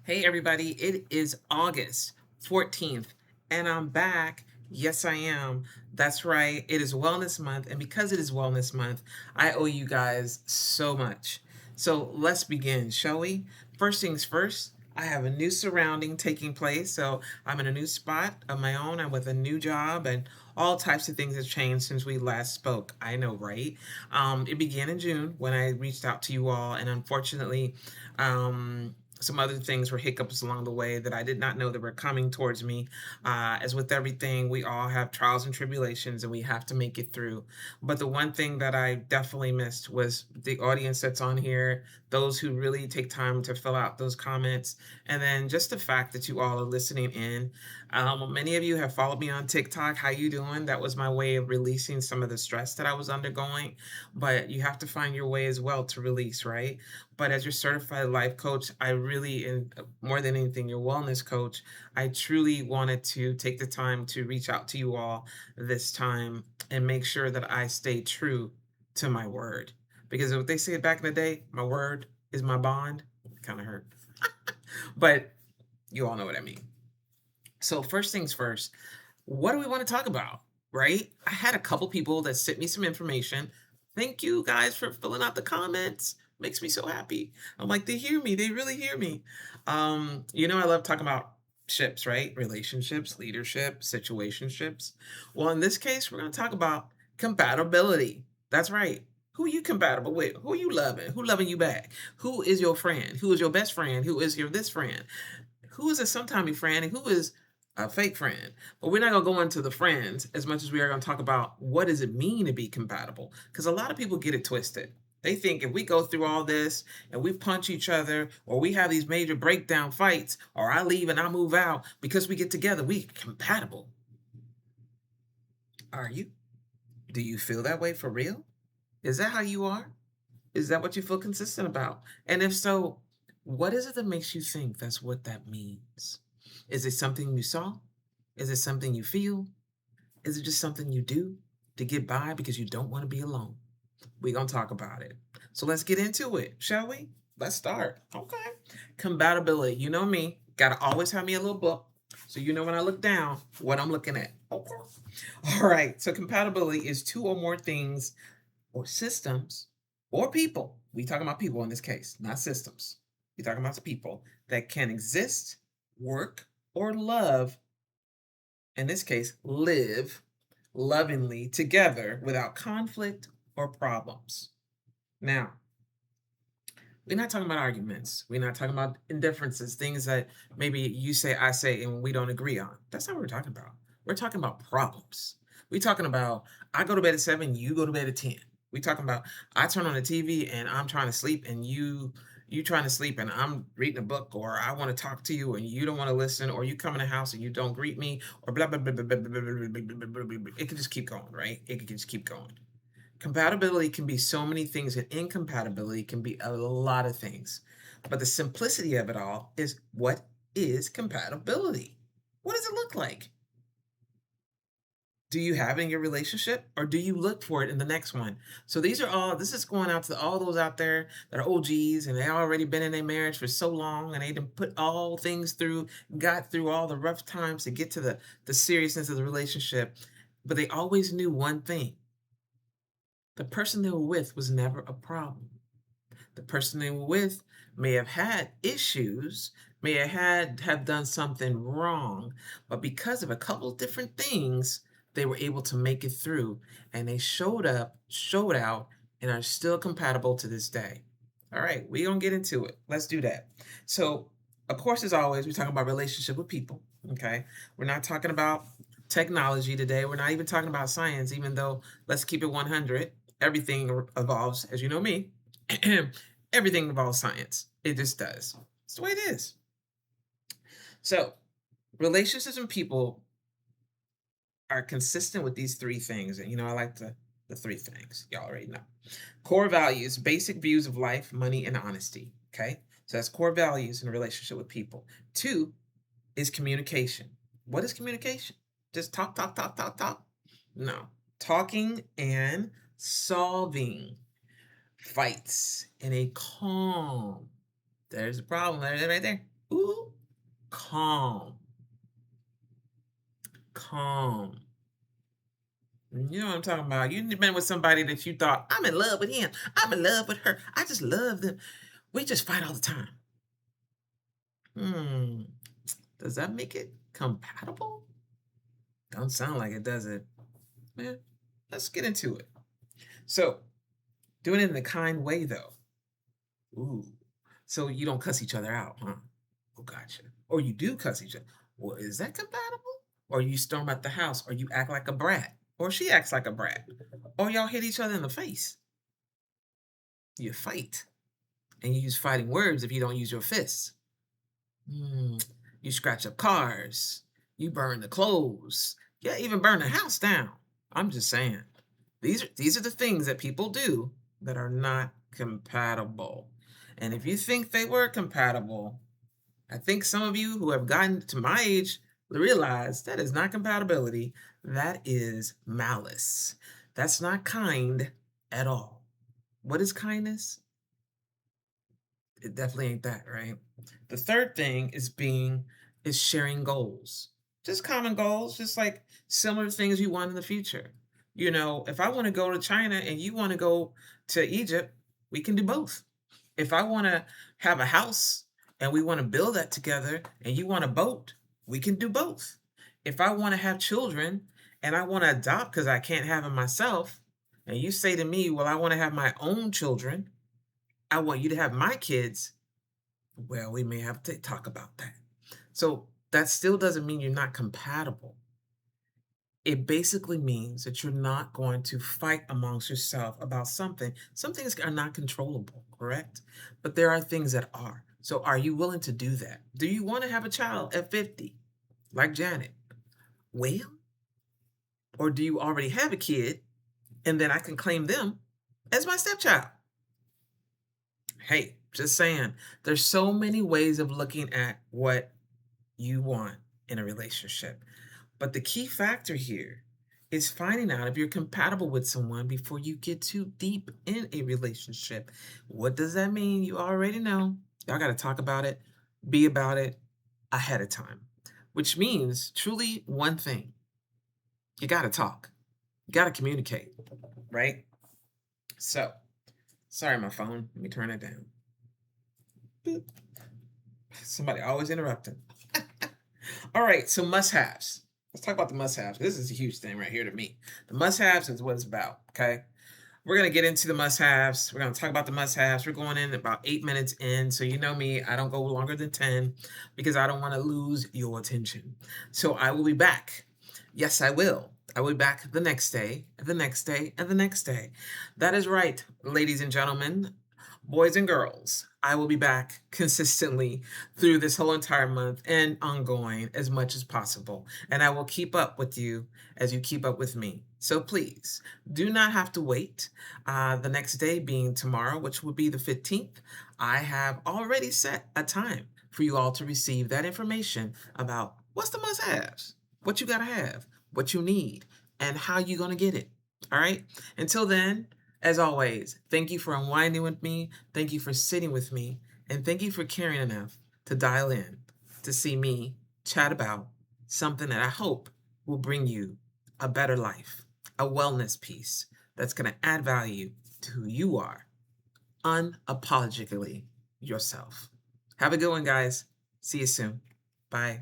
Hey everybody, it is August 14th and I'm back. Yes, I am. That's right. It is Wellness Month, and because it is Wellness Month, I owe you guys so much. So let's begin, shall we? First things first, I have a new surrounding taking place. So I'm in a new spot of my own. I'm with a new job, and all types of things have changed since we last spoke. I know, right? It began in June when I reached out to you all, and unfortunately, some other things were hiccups along the way that I did not know that were coming towards me. As with everything, we all have trials and tribulations and we have to make it through. But the one thing that I definitely missed was the audience that's on here, those who really take time to fill out those comments, and then just the fact that you all are listening in. Many of you have followed me on TikTok. How you doing? That was my way of releasing some of the stress that I was undergoing. But you have to find your way as well to release, right? But as your certified life coach, I really, and more than anything, your wellness coach, I truly wanted to take the time to reach out to you all this time and make sure that I stay true to my word. Because what they said back in the day, my word is my bond, kind of hurt. But you all know what I mean. So, first things first, what do we want to talk about? Right? I had a couple people that sent me some information. Thank you guys for filling out the comments. Makes me so happy. I'm like, they hear me. They really hear me. I love talking about ships, right? Relationships, leadership, situationships. Well, in this case, we're going to talk about compatibility. That's right. Who are you compatible with? Who are you loving? Who loving you back? Who is your friend? Who is your best friend? Who is your this friend? Who is a sometimey friend and who is a fake friend? But we're not going to go into the friends as much as we are going to talk about what does it mean to be compatible, because a lot of people get it twisted. They think if we go through all this and we punch each other or we have these major breakdown fights or I leave and I move out because we get together, we compatible. Are you? Do you feel that way for real? Is that how you are? Is that what you feel consistent about? And if so, what is it that makes you think that's what that means? Is it something you saw? Is it something you feel? Is it just something you do to get by because you don't want to be alone? We're going to talk about it. So let's get into it, shall we? Let's start. Okay. Compatibility. You know me, got to always have me a little book so you know when I look down what I'm looking at. Okay. All right. So compatibility is two or more things or systems or people. We talking about people in this case, not systems. We talking about the people that can exist, work, or love, in this case, live lovingly together without conflict or problems. Now, we're not talking about arguments. We're not talking about indifferences, things that maybe you say, I say, and we don't agree on. That's not what we're talking about. We're talking about problems. We're talking about I go to bed at 7, you go to bed at 10. We're talking about I turn on the TV and I'm trying to sleep and you trying to sleep and I'm reading a book, or I want to talk to you and you don't want to listen, or you come in the house and you don't greet me, or blah blah blah blah blah blah blah blah blah blah blah blah. It could just keep going, right? It could just keep going. Compatibility can be so many things, and incompatibility can be a lot of things. But the simplicity of it all is, what is compatibility? What does it look like? Do you have it in your relationship, or do you look for it in the next one? So this is going out to all those out there that are OGs and they already been in their marriage for so long and they done put all things through, got through all the rough times to get to the seriousness of the relationship. But they always knew one thing: the person they were with was never a problem. The person they were with may have had issues, may have done something wrong, but because of a couple of different things, they were able to make it through, and they showed up, showed out, and are still compatible to this day. All right, we're gonna get into it. Let's do that. So, of course, as always, we're talking about relationship with people. Okay, we're not talking about technology today. We're not even talking about science, even though, let's keep it 100. Everything evolves, as you know me. Everything involves science. It just does. It's the way it is. So, relationships and people are consistent with these three things. And I like the three things. Y'all already know. Core values, basic views of life, money, and honesty. Okay. So that's core values in a relationship with people. Two is communication. What is communication? Just talk, talk, talk, talk, talk? No. Talking and solving fights in a calm. There's a problem right there. Ooh, calm, calm. You know what I'm talking about. You've been with somebody that you thought, I'm in love with him. I'm in love with her. I just love them. We just fight all the time. Hmm. Does that make it compatible? Don't sound like it, does it? Yeah. Let's get into it. So, doing it in a kind way, though. Ooh. So you don't cuss each other out, huh? Oh, gotcha. Or you do cuss each other. Well, is that compatible? Or you storm out the house, or you act like a brat, or she acts like a brat, or y'all hit each other in the face. You fight, and you use fighting words if you don't use your fists. Hmm. You scratch up cars. You burn the clothes. Yeah, even burn the house down. I'm just saying. These are the things that people do that are not compatible. And if you think they were compatible, I think some of you who have gotten to my age realize that is not compatibility. That is malice. That's not kind at all. What is kindness? It definitely ain't that, right? The third thing is sharing goals. Just common goals, just like similar things you want in the future. You know, if I want to go to China and you want to go to Egypt, we can do both. If I want to have a house and we want to build that together and you want a boat, we can do both. If I want to have children and I want to adopt because I can't have them myself, and you say to me, well, I want to have my own children, I want you to have my kids, well, we may have to talk about that. So that still doesn't mean you're not compatible. It basically means that you're not going to fight amongst yourself about something. Some things are not controllable, correct? But there are things that are. So are you willing to do that? Do you want to have a child at 50, like Janet? Well, or do you already have a kid and then I can claim them as my stepchild? Hey, just saying, there's so many ways of looking at what you want in a relationship. But the key factor here is finding out if you're compatible with someone before you get too deep in a relationship. What does that mean? You already know. Y'all got to talk about it, be about it ahead of time, which means truly one thing: you got to talk, you got to communicate, right? So, sorry, my phone. Let me turn it down. Boop. Somebody always interrupting. All right, so must haves. Let's talk about the must haves. This is a huge thing right here to me. The must haves is what it's about, okay? We're going to get into the must haves. We're going to talk about the must haves. We're going in about 8 minutes in. So, you know me, I don't go longer than 10 because I don't want to lose your attention. So, I will be back. Yes, I will. I will be back the next day, the next day, and the next day. That is right, ladies and gentlemen, boys and girls. I will be back consistently through this whole entire month and ongoing as much as possible. And I will keep up with you as you keep up with me. So please do not have to wait. The next day being tomorrow, which will be the 15th, I have already set a time for you all to receive that information about what's the must haves, what you got to have, what you need, and how you're going to get it. All right. Until then, as always, thank you for unwinding with me. Thank you for sitting with me. And thank you for caring enough to dial in to see me chat about something that I hope will bring you a better life, a wellness piece that's going to add value to who you are, unapologetically yourself. Have a good one, guys. See you soon. Bye.